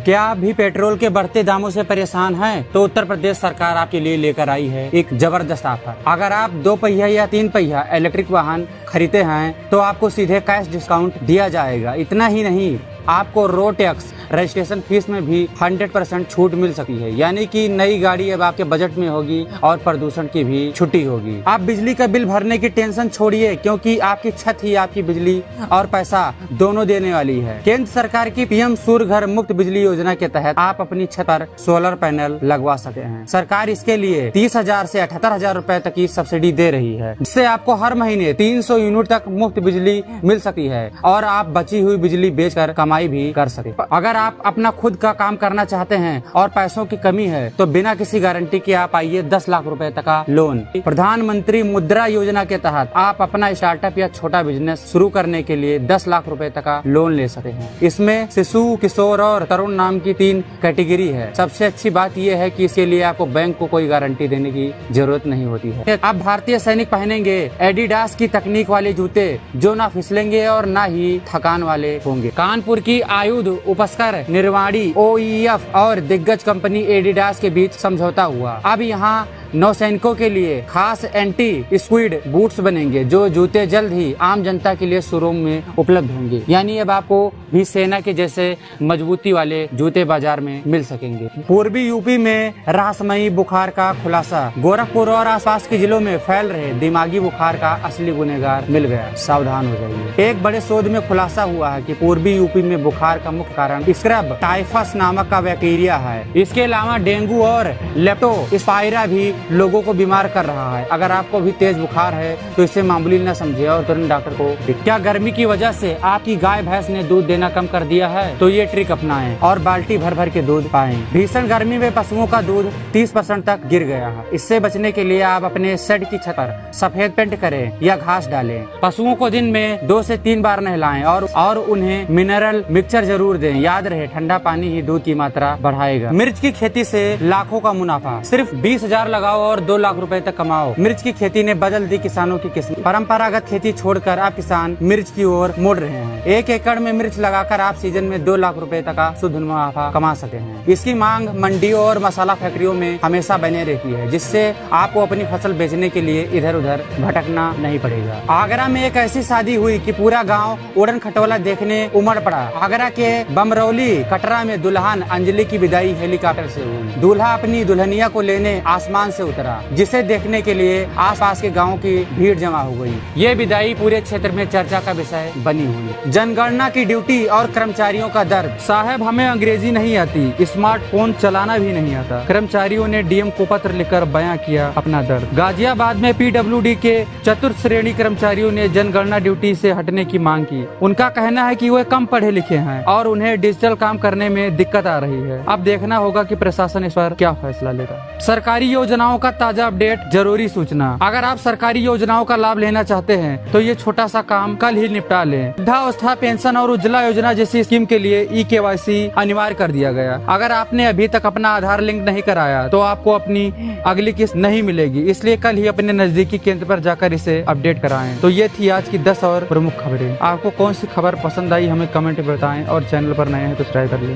क्या आप भी पेट्रोल के बढ़ते दामों से परेशान हैं? तो उत्तर प्रदेश सरकार आपके लिए लेकर आई है एक जबरदस्त ऑफर। अगर आप 2 पहिया या 3 पहिया इलेक्ट्रिक वाहन खरीदते हैं तो आपको सीधे कैश डिस्काउंट दिया जाएगा। इतना ही नहीं, आपको रोड टैक्स रजिस्ट्रेशन फीस में भी 100% छूट मिल सकती है। यानी कि नई गाड़ी अब आपके बजट में होगी और प्रदूषण की भी छुट्टी होगी। आप बिजली का बिल भरने की टेंशन छोड़िए, क्योंकि आपकी छत ही आपकी बिजली और पैसा दोनों देने वाली है। केंद्र सरकार की पीएम सूर्य घर मुफ्त बिजली योजना के तहत आप अपनी छत पर सोलर पैनल लगवा सकते हैं। सरकार इसके लिए 30,000 से 78,000 रुपए तक की सब्सिडी दे रही है, जिससे आपको हर महीने 300 यूनिट तक मुफ्त बिजली मिल सकती है और आप बची हुई बिजली बेचकर कमाई भी कर सके। अगर आप अपना खुद का काम करना चाहते हैं और पैसों की कमी है तो बिना किसी गारंटी के आप आइए 10 लाख रुपए तक का लोन। प्रधानमंत्री मुद्रा योजना के तहत आप अपना स्टार्टअप या छोटा बिजनेस शुरू करने के लिए 10 लाख रुपए तक का लोन ले सकते हैं। इसमें शिशु, किशोर और तरुण नाम की 3 कैटेगरी है। सबसे अच्छी बात यह है कि इसके लिए आपको बैंक को कोई गारंटी देने की जरूरत नहीं होती है। आप भारतीय सैनिक पहनेंगे एडिडास की तकनीक वाले जूते, जो ना फिसलेंगे और ना ही थकान वाले होंगे। कानपुर की आयुध उपस्कर, निर्वाणी, OEF और दिग्गज कंपनी एडिडास के बीच समझौता हुआ। अब यहाँ नौसैनिकों के लिए खास एंटी स्क्विड बूट्स बनेंगे, जो जूते जल्द ही आम जनता के लिए शोरूम में उपलब्ध होंगे। यानी अब आपको भी सेना के जैसे मजबूती वाले जूते बाजार में मिल सकेंगे। पूर्वी यूपी में रहस्यमयी बुखार का खुलासा। गोरखपुर और आसपास के जिलों में फैल रहे दिमागी बुखार का असली गुनहगार मिल गया। सावधान हो जाइए। एक बड़े शोध में खुलासा हुआ है कि पूर्वी यूपी में बुखार का मुख्य कारण स्क्रब टाइफस नामक का बैक्टीरिया है। इसके अलावा डेंगू और लेप्टोस्पाइरा भी लोगों को बीमार कर रहा है। अगर आपको भी तेज बुखार है तो इसे मामूली न समझे और तुरंत डॉक्टर को। क्या गर्मी की वजह से आपकी गाय भैंस ने दूध देना कम कर दिया है? तो ये ट्रिक अपनाएं और बाल्टी भर भर के दूध पाएं। भीषण गर्मी में पशुओं का दूध 30% तक गिर गया है। इससे बचने के लिए आप अपने शेड की छत पर सफेद पेंट करें या घास डालें। पशुओं को दिन में 2 से 3 बार नहलाएं और उन्हें मिनरल मिक्सचर जरूर दें। याद रहे, ठंडा पानी ही दूध की मात्रा बढ़ाएगा। मिर्च की खेती से लाखों का मुनाफा। सिर्फ 20,000 लगाओ और 2 लाख रुपए तक कमाओ। मिर्च की खेती ने बदल दी किसानों की किस्मत। परंपरागत खेती छोड़कर आप किसान मिर्च की ओर मुड़ रहे हैं। 1 एकड़ में मिर्च लगाकर आप सीजन में 2 लाख रुपए तक का शुद्ध मुनाफा कमा सकते हैं। इसकी मांग मंडियों और मसाला फैक्ट्रियों में हमेशा बने रहती है, जिससे आपको अपनी फसल बेचने के लिए इधर उधर भटकना नहीं पड़ेगा। आगरा में एक ऐसी शादी हुई कि पूरा गाँव उड़न खटोला देखने उमड़ पड़ा। आगरा के बमरौली कटरा में दुल्हन अंजलि की विदाई हेलीकॉप्टर से हुई। दूल्हा अपनी दुल्हनिया को लेने आसमान से उतरा, जिसे देखने के लिए आसपास के गांवों की भीड़ जमा हो गई। ये विदाई पूरे क्षेत्र में चर्चा का विषय बनी हुई। जनगणना की ड्यूटी और कर्मचारियों का दर्द। साहब, हमें अंग्रेजी नहीं आती, स्मार्टफोन चलाना भी नहीं आता। कर्मचारियों ने डीएम को पत्र लिखकर बयां किया अपना दर्द। गाजियाबाद में PWD के चतुर्थ श्रेणी कर्मचारियों ने जनगणना ड्यूटी से हटने की मांग की। उनका कहना है कि वे कम पढ़े लिखे हैं और उन्हें डिजिटल काम करने में दिक्कत आ रही है। अब देखना होगा कि प्रशासन इस पर क्या फैसला लेगा। सरकारी योजनाओं का ताजा अपडेट, जरूरी सूचना। अगर आप सरकारी योजनाओं का लाभ लेना चाहते हैं तो ये छोटा सा काम कल ही निपटा लें। वृद्धावस्था पेंशन और उज्ज्वला योजना जैसी स्कीम के लिए eKYC अनिवार्य कर दिया गया। अगर आपने अभी तक अपना आधार लिंक नहीं कराया तो आपको अपनी अगली किस्त नहीं मिलेगी, इसलिए कल ही अपने नजदीकी केंद्र पर जाकर इसे अपडेट कराएं। तो ये थी आज की 10 और प्रमुख खबरें। आपको कौन सी खबर पसंद आई हमें कमेंट में बताएं और चैनल पर नए हैं तो सब्सक्राइब कर लें।